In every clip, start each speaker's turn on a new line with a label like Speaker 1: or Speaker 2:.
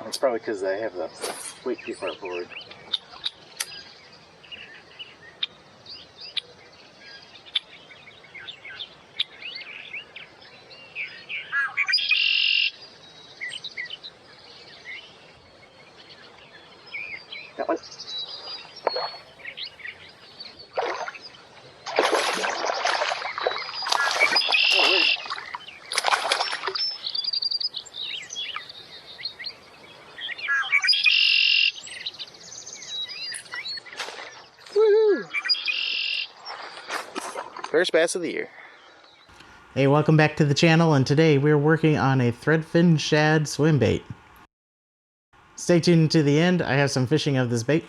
Speaker 1: It's probably because I have the weight too far forward. Got one. Oh, wait. Woohoo! First bass of the year.
Speaker 2: Hey, welcome back to the channel, and today we're working on a Threadfin Shad swim bait. Stay tuned to the end. I have some fishing of this bait.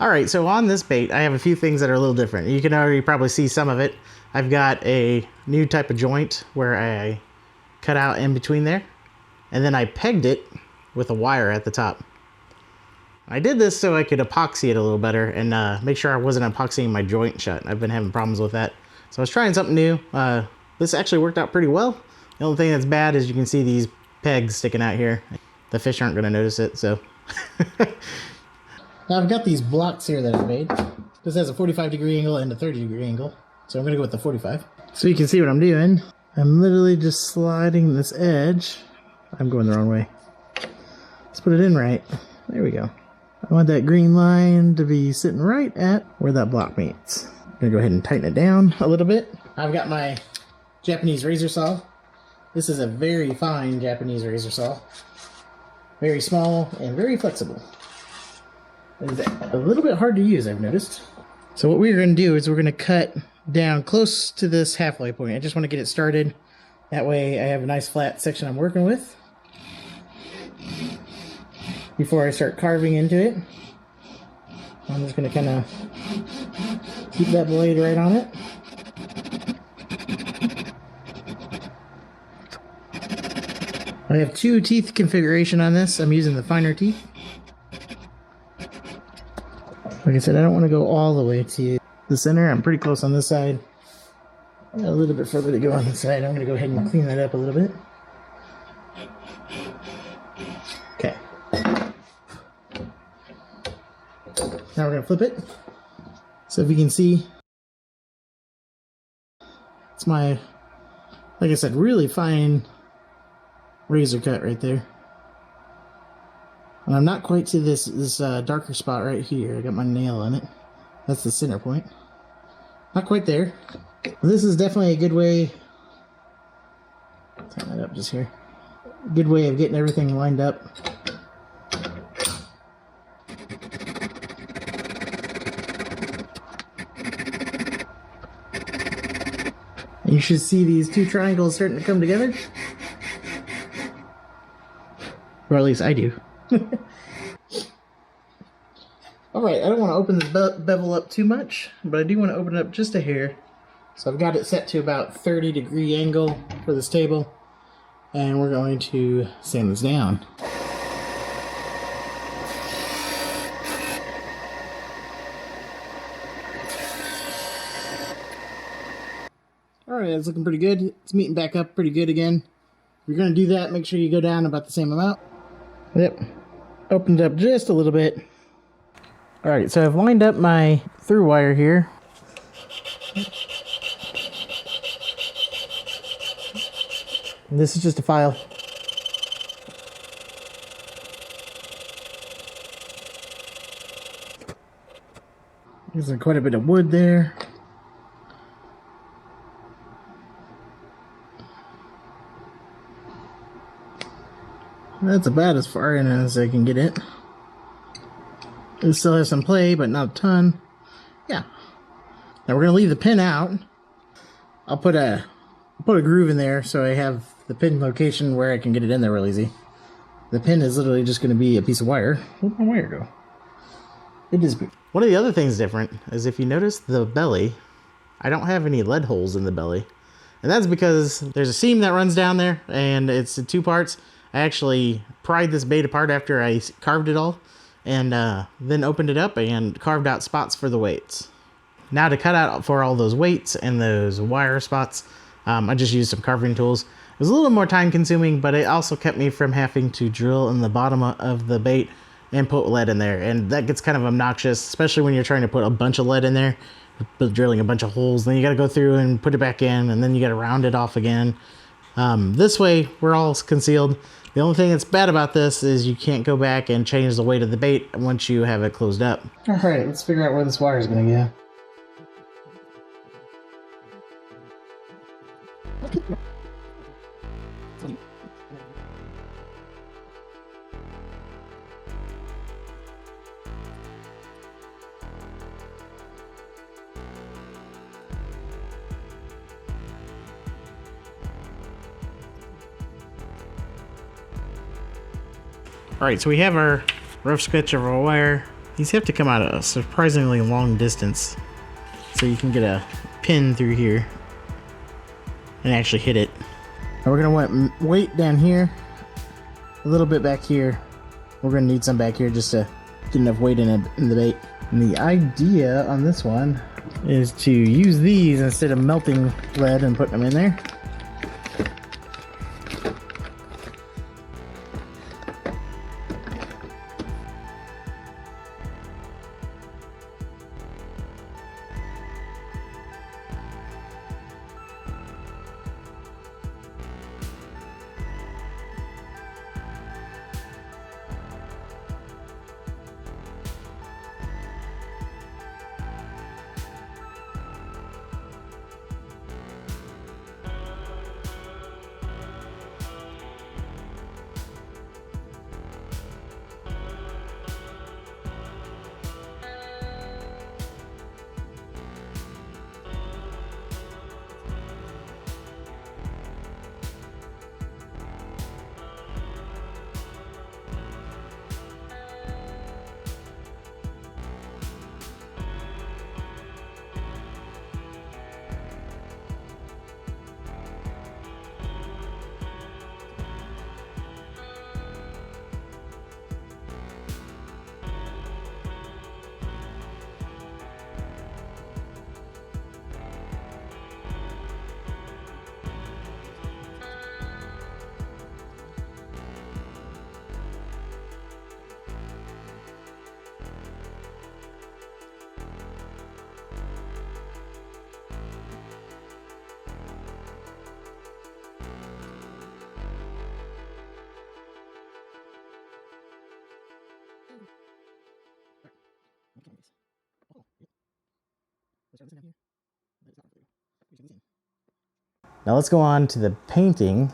Speaker 2: Alright, so on this bait, I have a few things that are a little different. You can already probably see some of it. I've got a new type of joint where I cut out in between there, and then I pegged it with a wire at the top. I did this so I could epoxy it a little better and make sure I wasn't epoxying my joint shut. I've been having problems with that. So I was trying something new. This actually worked out pretty well. The only thing that's bad is you can see these pegs sticking out here. The fish aren't going to notice it, so... Now I've got these blocks here that I made. This has a 45-degree angle and a 30-degree angle. So I'm going to go with the 45. So you can see what I'm doing. I'm literally just sliding this edge. I'm going the wrong way. Let's put it in right. There we go. I want that green line to be sitting right at where that block meets. I'm going to go ahead and tighten it down a little bit. I've got my Japanese razor saw. This is a very fine Japanese razor saw. Very small and very flexible. It's a little bit hard to use, I've noticed. So what we're going to do is we're going to cut down close to this halfway point. I just want to get it started. That way I have a nice flat section I'm working with before I start carving into it. I'm just going to kind of keep that blade right on it. I have 2 teeth configuration on this. I'm using the finer teeth. Like I said, I don't want to go all the way to the center. I'm pretty close on this side. I got a little bit further to go on this side. I'm going to go ahead and clean that up a little bit. Okay. Now we're going to flip it. So if you can see, it's my, like I said, really fine razor cut right there. And I'm not quite to this darker spot right here. I got my nail on it. That's the center point. Not quite there. This is definitely a good way. Turn that up just here. Good way of getting everything lined up. And you should see these 2 triangles starting to come together. Or at least I do. Alright, I don't want to open the bevel up too much, but I do want to open it up just a hair. So I've got it set to about 30-degree angle for this table, and we're going to sand this down. Alright, it's looking pretty good. It's meeting back up pretty good again. If you're going to do that, make sure you go down about the same amount. Yep. Opened it up just a little bit. All right, so I've lined up my through wire here. This is just a file. There's quite a bit of wood there. That's about as far in as I can get it. It still has some play, but not a ton. Yeah. Now we're gonna leave the pin out. I'll put a groove in there so I have the pin location where I can get it in there real easy. The pin is literally just gonna be a piece of wire. Where'd my wire go? It disappeared. One of the other things different is if you notice the belly, I don't have any lead holes in the belly. And that's because there's a seam that runs down there and it's in 2 parts. I actually pried this bait apart after I carved it all and then opened it up and carved out spots for the weights. Now to cut out for all those weights and those wire spots, I just used some carving tools. It was a little more time consuming, but it also kept me from having to drill in the bottom of the bait and put lead in there. And that gets kind of obnoxious, especially when you're trying to put a bunch of lead in there, drilling a bunch of holes. Then you got to go through and put it back in, and then you got to round it off again. This way, we're all concealed. The only thing that's bad about this is you can't go back and change the weight of the bait once you have it closed up. All right, let's figure out where this wire is going to go. Alright, so we have our rough sketch of our wire. These have to come out a surprisingly long distance so you can get a pin through here and actually hit it. Now we're going to want weight down here, a little bit back here. We're going to need some back here just to get enough weight in the bait. And the idea on this one is to use these instead of melting lead and putting them in there. Now let's go on to the painting.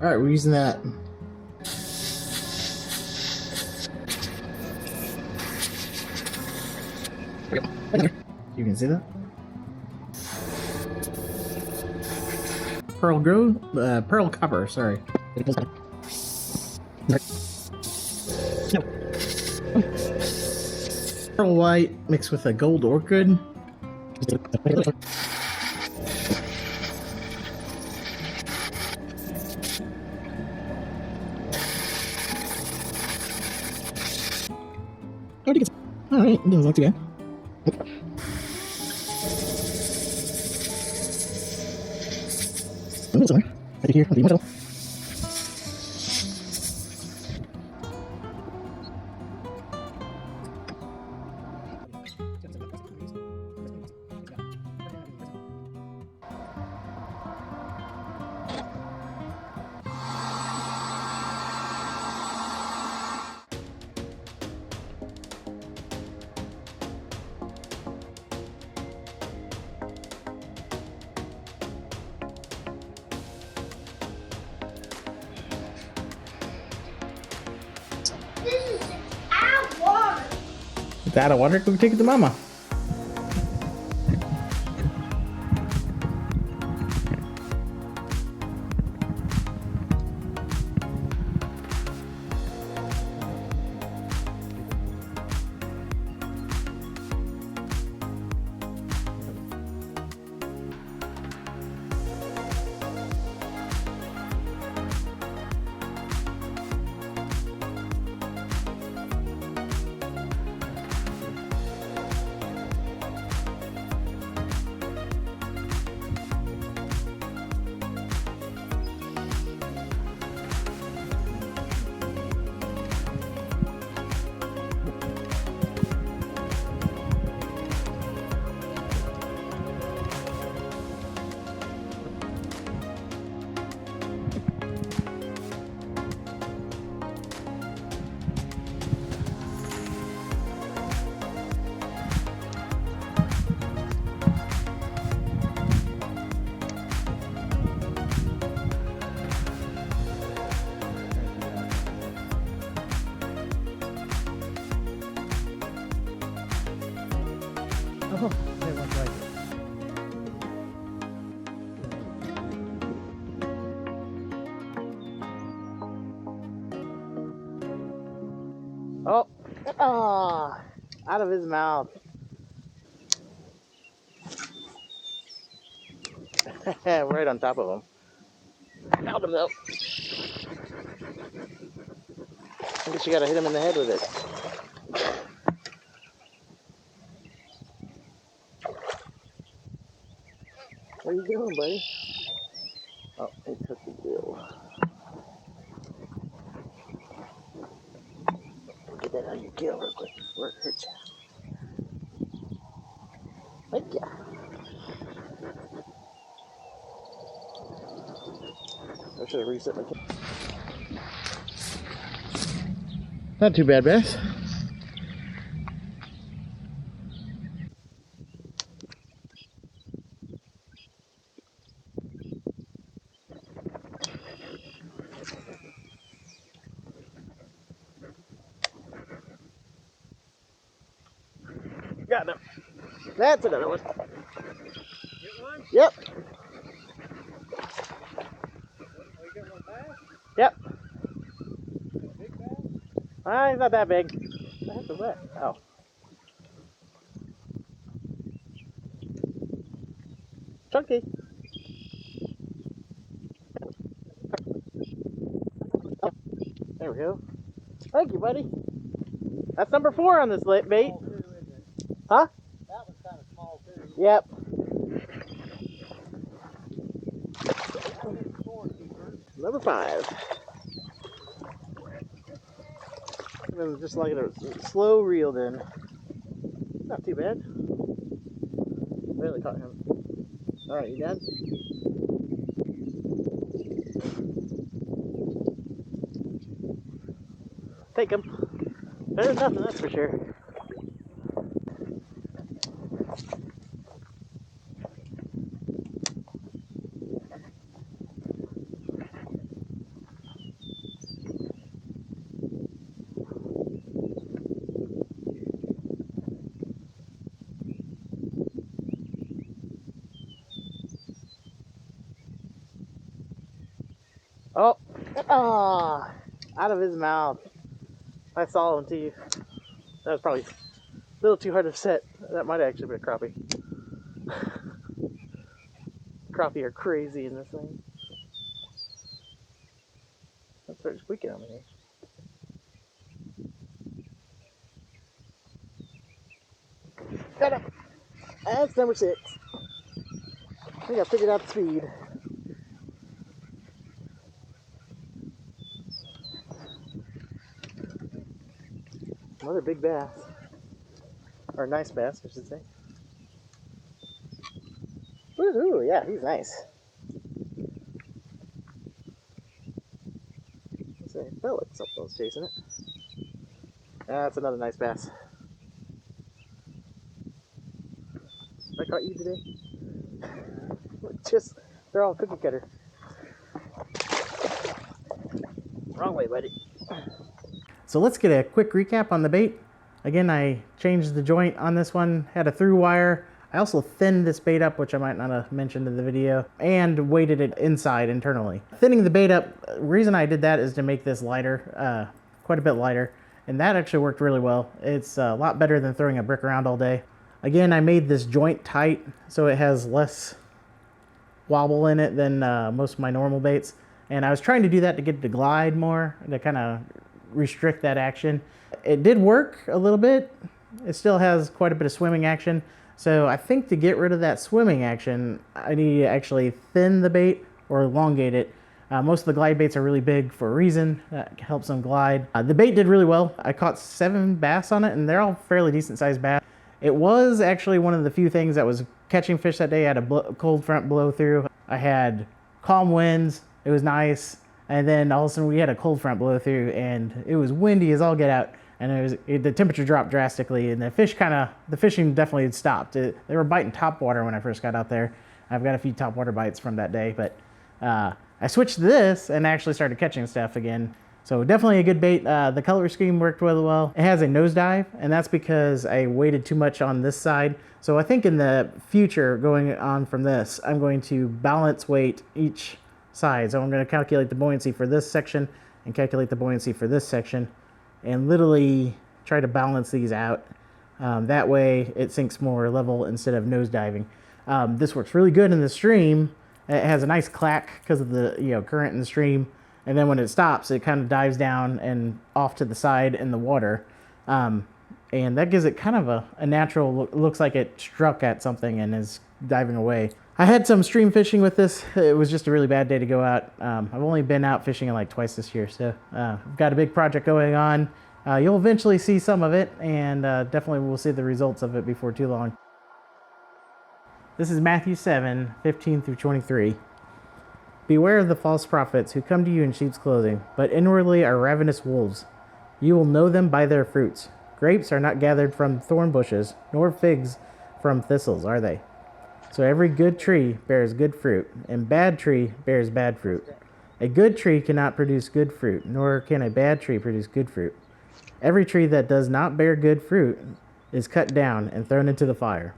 Speaker 2: All right, we're using that. You can see that? Pearl copper, sorry. Pearl white mixed with a gold orchid. Alright, doesn't look too bad. Moving somewhere. Right here. I'll do myself.
Speaker 3: This is out of water.
Speaker 2: It's out of water. Go take it to Mama. Oh, that one's right. Oh, out of his mouth. Right on top of him. Nailed him though. I guess you gotta hit him in the head with it. Where you going, buddy? Oh, he took the gill. Get that on your gill real quick before it hurts you. Thank ya. I should have reset my camera. Not too bad, Beth. Got him. That's another one. Get one? Yep. Are you getting one bass? Yep. Big bass? He's not that big. What the heck was that? Oh. Chunky. There we go. Thank you, buddy. That's number 4 on this bait. Huh?
Speaker 1: That one's kind of small too.
Speaker 2: Yep. Number 5. Even just like a slow reeled in. Not too bad. Barely caught him. Alright, you done? Take him. Better than nothing, that's for sure. Oh, out of his mouth. I saw him too. That was probably a little too hard to set. That might actually be a crappie. Crappie are crazy in this thing. Let's start squeaking on me. Got him. That's number 6. I think I figured out the speed. Another big bass. Or nice bass, I should say. Woohoo! Yeah, he's nice. That felt like something was chasing it. That's another nice bass. I caught you today. They're all cookie cutter. Wrong way, buddy. So let's get a quick recap on the bait. Again, I changed the joint on this one, had a through wire. I also thinned this bait up, which I might not have mentioned in the video, and weighted it inside internally. Thinning the bait up, the reason I did that is to make this lighter, quite a bit lighter, and that actually worked really well. It's a lot better than throwing a brick around all day. Again, I made this joint tight so it has less wobble in it than most of my normal baits, and I was trying to do that to get it to glide more, to kind of restrict that action. It did work a little bit. It still has quite a bit of swimming action. So I think to get rid of that swimming action, I need to actually thin the bait or elongate it. Most of the glide baits are really big for a reason. That helps them glide. The bait did really well. I caught 7 bass on it, and they're all fairly decent sized bass. It was actually one of the few things that was catching fish that day. I had a cold front blow through. I had calm winds. It was nice. And then all of a sudden we had a cold front blow through, and it was windy as all get out. And the temperature dropped drastically, and the fishing definitely had stopped. They were biting topwater when I first got out there. I've got a few topwater bites from that day, but I switched to this and actually started catching stuff again. So definitely a good bait. The color scheme worked really well. It has a nosedive, and that's because I weighted too much on this side. So I think in the future, going on from this, I'm going to balance weight each side. So I'm going to calculate the buoyancy for this section and calculate the buoyancy for this section, and literally try to balance these out. That way it sinks more level instead of nosediving. This works really good in the stream. It has a nice clack because of the current in the stream, and then when it stops, it kind of dives down and off to the side in the water, and that gives it kind of a natural look. Looks like it struck at something and is diving away. I had some stream fishing with this. It was just a really bad day to go out. I've only been out fishing like twice this year, so I've got a big project going on. You'll eventually see some of it, and definitely we'll see the results of it before too long. This is Matthew 7:15 through 23. Beware of the false prophets who come to you in sheep's clothing, but inwardly are ravenous wolves. You will know them by their fruits. Grapes are not gathered from thorn bushes, nor figs from thistles, are they? So every good tree bears good fruit, and bad tree bears bad fruit. A good tree cannot produce good fruit, nor can a bad tree produce good fruit. Every tree that does not bear good fruit is cut down and thrown into the fire.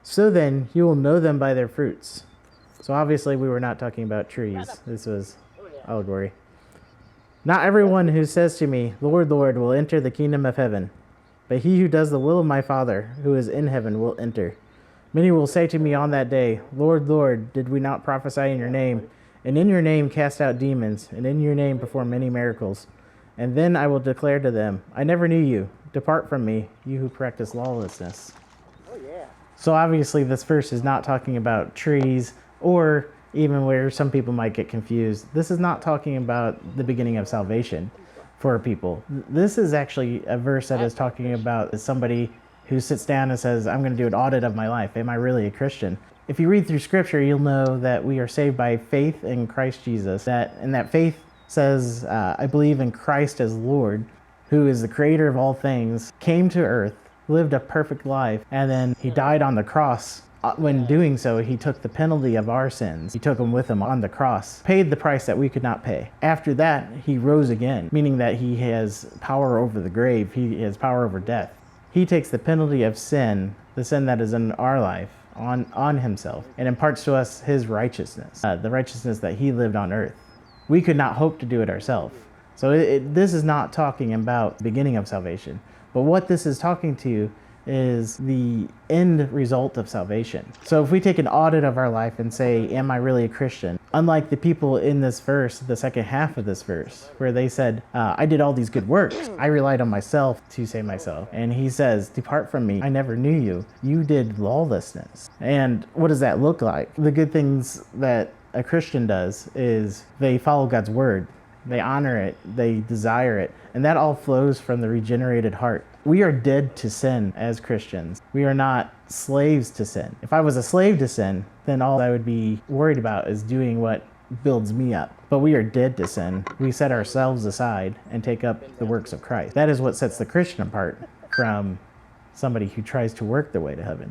Speaker 2: So then you will know them by their fruits. So obviously we were not talking about trees. This was allegory. Not everyone who says to me, Lord, Lord, will enter the kingdom of heaven, but he who does the will of my Father who is in heaven will enter. Many will say to me on that day, Lord, Lord, did we not prophesy in your name, and in your name cast out demons, and in your name perform many miracles? And then I will declare to them, I never knew you. Depart from me, you who practice lawlessness. Oh, yeah. So obviously this verse is not talking about trees, or even where some people might get confused. This is not talking about the beginning of salvation for people. This is actually a verse that is talking about somebody who sits down and says, I'm going to do an audit of my life. Am I really a Christian? If you read through scripture, you'll know that we are saved by faith in Christ Jesus. And that faith says, I believe in Christ as Lord, who is the creator of all things, came to earth, lived a perfect life, and then he died on the cross. When doing so, he took the penalty of our sins. He took them with him on the cross, paid the price that we could not pay. After that, he rose again, meaning that he has power over the grave. He has power over death. He takes the penalty of sin, the sin that is in our life, on himself, and imparts to us his righteousness, the righteousness that he lived on earth. We could not hope to do it ourselves. So this is not talking about the beginning of salvation, but what this is talking to is the end result of salvation. So if we take an audit of our life and say, am I really a Christian? Unlike the people in this verse, the second half of this verse, where they said, I did all these good works. I relied on myself to save myself. And he says, depart from me. I never knew you. You did lawlessness. And what does that look like? The good things that a Christian does is they follow God's word. They honor it, they desire it, and that all flows from the regenerated heart. We are dead to sin as Christians. We are not slaves to sin. If I was a slave to sin, then all I would be worried about is doing what builds me up. But we are dead to sin. We set ourselves aside and take up the works of Christ. That is what sets the Christian apart from somebody who tries to work their way to heaven.